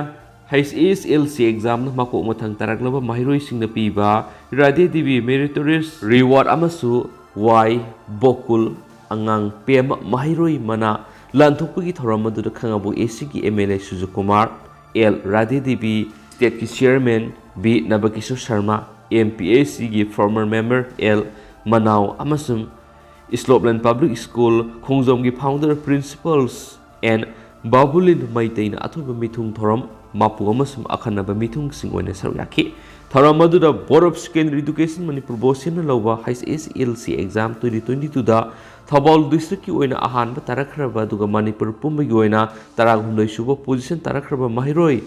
HSLC exam na mako mathang taraklaba mahiroi singna piba Radhe Devi meritorious reward amasu Y Bokul angang pem mahiroi mana lanthokpagi thoram adu khangabu AC ki MLA Suju Kumar L Radhe Devi state ki chairman B. Nabakishore Sharma, MPAC gi former member L. Manau Amasum, Slopland Public School, Khongjom gi founder principals and Babulin Maitaina Atuba Mithung Thoram, Mapu Amasum Akhanaba Mithung Singoina Saryaki. Thoramadu the Board of Secondary Education Manipur Bosin Lova HSLC exam 2022 da Thabal district ki oina ahanba tarakhraba duga Manipur Pumbagi oina taragundai suba position tarakhraba mahiroi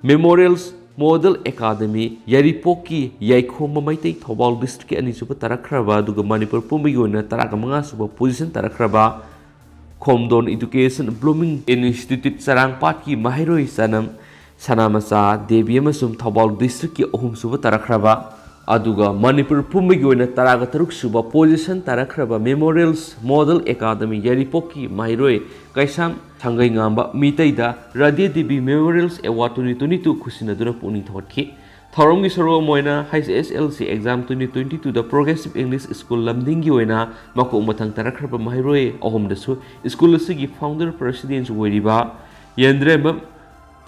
Memorials Model Academy Yaripoki Yaikhoma Maitai Thobal District ani suba tarakhraba duga Manipur Pumbagi oina taragamanga suba position tarakhraba Khomdon Education Blooming Institute Sarangpat ki mahiroi sanam Sanamacha Devi amasum Thobal District ki ahum suba tarakhraba aduga Manipur Pumbagi oina taraga taruk suba position tarakhraba Memorials Model Academy Yaripoki mahiroi kaisam Thangai ngamba mitaida Radhe Devi Memorials Award 2022 khusinaduna puning thotki Thoromgi soro moina HSLC exam 2022 da Progressive English School lamdingi oina mako mathang tarakhraba mahiroi ahom dasu school asigi founder president weriba Yendrem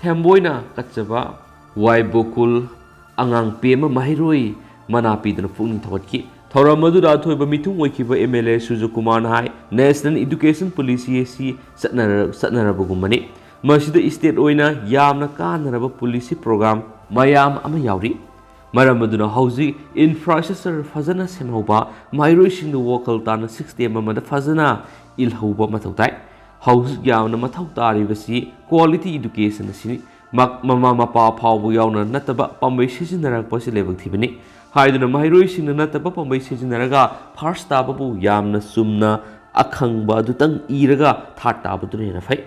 Themboina kachaba Y Bokul angang pema mahiroi manapi dana puning thotki Thoramadu da thoiba mithung oikiba MLA Suju Kumar hai National Education Policy si satnarabagumani masida state oina yamna kanaraba policy program mayam ama yauri maramaduna hausi infrastructure fazana semhoba mairoi singdu wokal tana 6 amada fazana ilhauba mathautai haus yamna mathau taribasi quality education asini mama mapa phawbu yauna nataba pambai sijinarakpa si lebak thibani haiduna mahiroi singna nataba pambai sijinaraga first tababu yamna sumna akhangba dutang iraga third tabaduna hena phai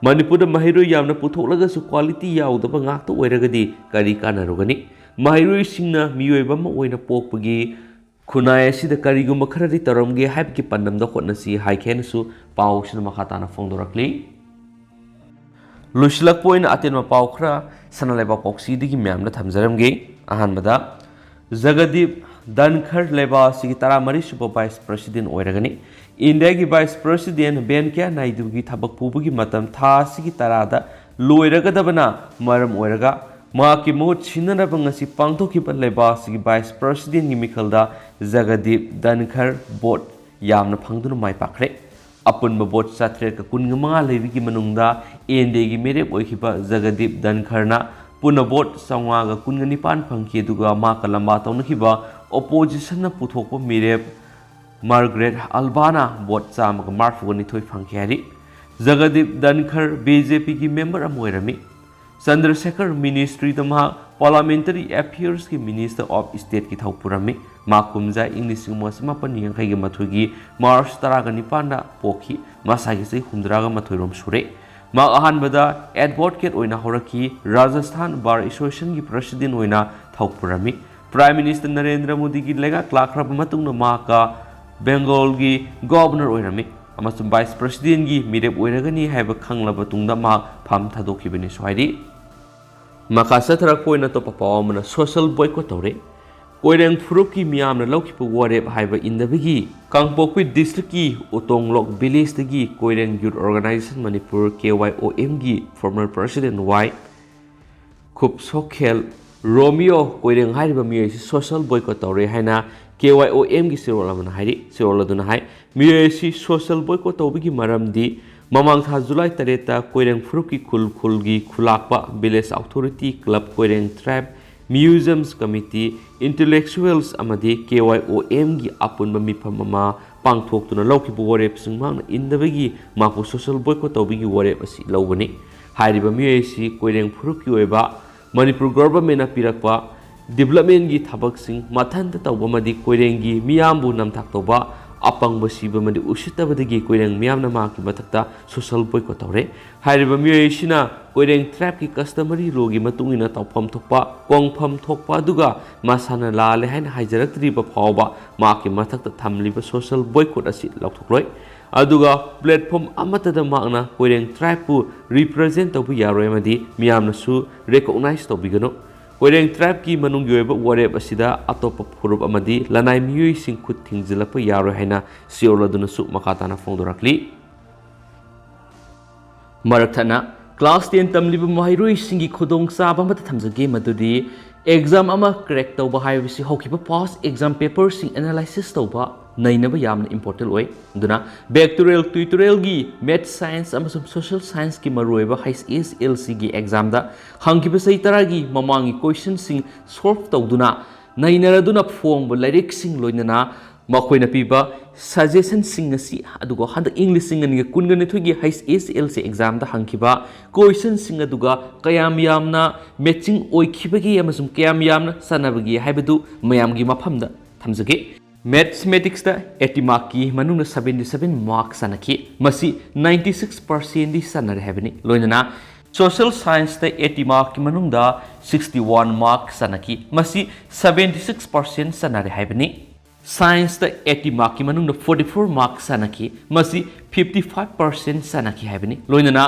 Manipur mahiroi yamna putholaga su quality yaudaba ngakta oiragadi kari kanarugani mahiroi singna miyoiba ma oina pokpagi खुनाय असिदा करिगुम खरदि तरमगे हाइबकी पन्नमदा होटनसी हाइखेनसु पाउसना मखाताना फोंदोरकली लुसलक पोइन अतेन पाउ खरा सनलेबा पॉक्सीदिगी म्यामना थमजरमगे अहानबदा जगदीप धनखर लेबा सिगी तरा मरी super vice president ओइरगनी India की vice president बेनकिया Naidu की थबक पुबगी मतम था सिगी तरादा लोइरगदबना मरम ओइरगा मा की मोट छिननब ngasi पांगथोखिबा लेबा सिगी वाइस प्रेसिडेंट की मिखलदा जगदीप धनखर बोट यामना फंगदुन माय पाखरे अपुनब बोट साथ्रे का कुनगमा लेबिगी मनुंगदा एनडे की मेरेप ओइखिबा जगदीप धनखरना पुनः बोट संवागा कुनगनिपान फंखी दुगा मा का लंबा तौनखिबा ओपोजिशन पुथोकप मिरेप मार्गरेट अल्बाना बोट चामग मार्फुगनिथोय फंखियारी जगदीप धनखर बीजेपी की मेंबर अमोइरमी चंद्रशेखर मिनिस्ट्री दमा पार्लियामेंटरी अफेयर्स की मिनिस्टर ऑफ स्टेट की थौपुरमी माकुमजा इंग्लिश मोसमापन यांखैगे मथुगी मार्च तरागनि पांडा पोखी मासागी से हुंद्रागा मथुरोम सुरे मा अहानबदा एडवोकेट ओइना होरकी राजस्थान बार एसोसिएशन की प्रेसिडेंट ओइना थौपुरमी प्राइम मिनिस्टर नरेंद्र मोदी की लेगा क्लाखरब मतुंग मा का बेंगल की गवर्नर ओइरमी अमसुम वाइस प्रेसिडेंट की मिरेप ओइरगनी हैब खंगलब तुंगदा मा फाम थादोखिबनि स्वाइरी माखासा थरक पोइना तो पापावमना सोशल बॉयकॉट तौरे कोइरेंग फुरुप की मियामना लौखिप वारेप हाइब इंदबगी कांगपोक्पी डिस्ट्रिक्ट की ओतोंगलोक विलेज तगी Koireng youth organisation Manipur KYOM की former president Y Khub Sokhel Romeo Koireng हाइब मियै सोशल बॉयकॉट तौरे हैना KYOM की सिरोलमना हाइरी सिरोलदुना हाइ मियै सोशल बॉयकॉट तौबगी मरमदी ममांग था जुलाई तरेता कोइरेंग फुरुप की खुल की खुलाकपा village authority club Koireng tribe museums committee intellectuals अमदी KYOM की अपुनब मिफम अमा पांगथोक्तुना लौखिब वरेप सिंगमांगना इंदबगी मापु सोशल बॉयकॉट तौबगी वरेप असि लौबनी हाइरिबा मियैसी कोइरेंग फुरुप की ओइबा मणिपुर गवर्नमेंट पिरकपा डेवलपमेंट की थबक सिंग मथंत तौबमदी कोइरेंग की मियामबु नमथाक तौबा अपंग सिबमदी उसितबदगी कोइरेंग मियामना माकी मथक्ता सोशल बॉयकॉट तौरे हाइरिबा मियैसिना कोइरेंग ट्राइब की कस्टमरी लो की मतुंगिना तौफम थोकपा कोंगफम थोकपा दुगा मासाना लाले हाइन हाइजरक्तरिबा फावबा माकी मथक्ता थमलिबा सोशल बॉयकॉट असि लौथोकलोय अदुगा प्लेटफॉर्म अमतदा माकना कोइरेंग ट्राइब पु रिप्रेजेंट तौबु यारोय मदी मियामनासु रिकॉग्नाइज तौबिगनो कोइरेंग ट्राइब की मनुंगी ओइबा वरेप असिदा अतोप फुरुप अमदी लनाई मियुई सिंग खुद थिंगजिलप यारोय हैना सियोलदुनसु मखाताना फोंदोरकली मरकथना क्लास 10 तमलिब महिरोई सिंगी खुदोंग चाबा मत थमजगे मदुदी एग्जाम अमा क्रैक तौबा हाइबसि हौखिबा पास एग्जाम पेपर सिंग एनालाइसिस तौबा नैनबा यामना इंपोर्टेंट ओइ दुना बैक्टोरियल ट्यूटोरियल की मैथ साइंस अमसुम सोशल साइंस की मरुएबा HSLC की एग्जाम दा हंगिबा सही तरह की ममांगी क्वेश्चन सिंग सॉल्व तौदुना नैनरदुना फोंग लाइरिक सिंग लोइनना मखोइना पीबा सजेशन सिंग असि अदुगा हंद इंग्लिश सिंग नि कुनगने थुगी HSLC एग्जाम दा हंगिबा क्वेश्चन सिंग अदुगा कयाम यामना मैचिंग ओइखिबगी अमसुम कयाम यामना सनबगी हाइबदु मयामगी मफमदा थमजगे मैथमेटिक्स 80 मार्क की मनुंग 77 मार्क सनकी मसी 96% दी सनर हैबनी लोइनना सोशल साइंस 80 मार्क की मनुंग 61 मार्क सनकी मसी 76% सनर हैबनी साइंस 80 मार्क की मनुंग 44 मार्क सनकी मसी 55% सनकी हैबनी लोइनना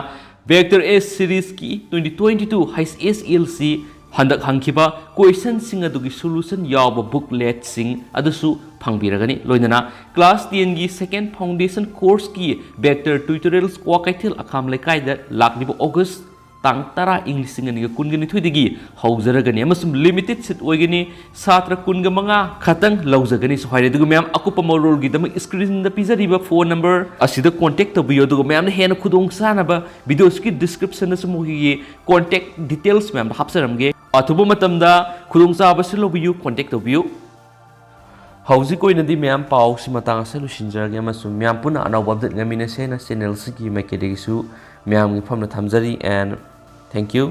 वेक्टर एस सीरीज की 2022 HSLC हंदक हंखिबा क्वेश्चन सिंग अदुगी सोल्यूशन याव बुकलेट सिंग अदुसु फंगबिरगनी लोइनना क्लास 10 की सेकेंड फाउंडेशन कोर्स की वेक्टर ट्यूटोरियल्स क्वाकैथेल अखाम लेकाइदा लाकलिबो अगस्त तांग तरा इंग्लिश सिंगनी कुनगनी थुइदिगी हौजरगनी अमसुम लिमिटेड सीट ओइगनी छात्र कुनग मंगा खतंग लौजगनी सोहाइरे दुगु मैम अकुप मोरोल की दम स्क्रीन द पिजरिबा फोन नंबर असिदा कांटेक्ट तबियो दुगु मैम हेन खुदोंग सानबा वीडियोस की डिस्क्रिप्शन समुगी कांटेक्ट डिटेल्स मैम हापसरमगे अथुबो मतमदा खुदोंग चाबसे लबियो कांटेक्ट तबियो हौजी कोइनदी मैम पाउ सि मतांग से लुसिनजरगे अमसुम मैम पुना अनौब अपडेट गमिने सेना चैनल सिगी मैकेदिगिसु मैम गी फमना थमजरी एंड thank you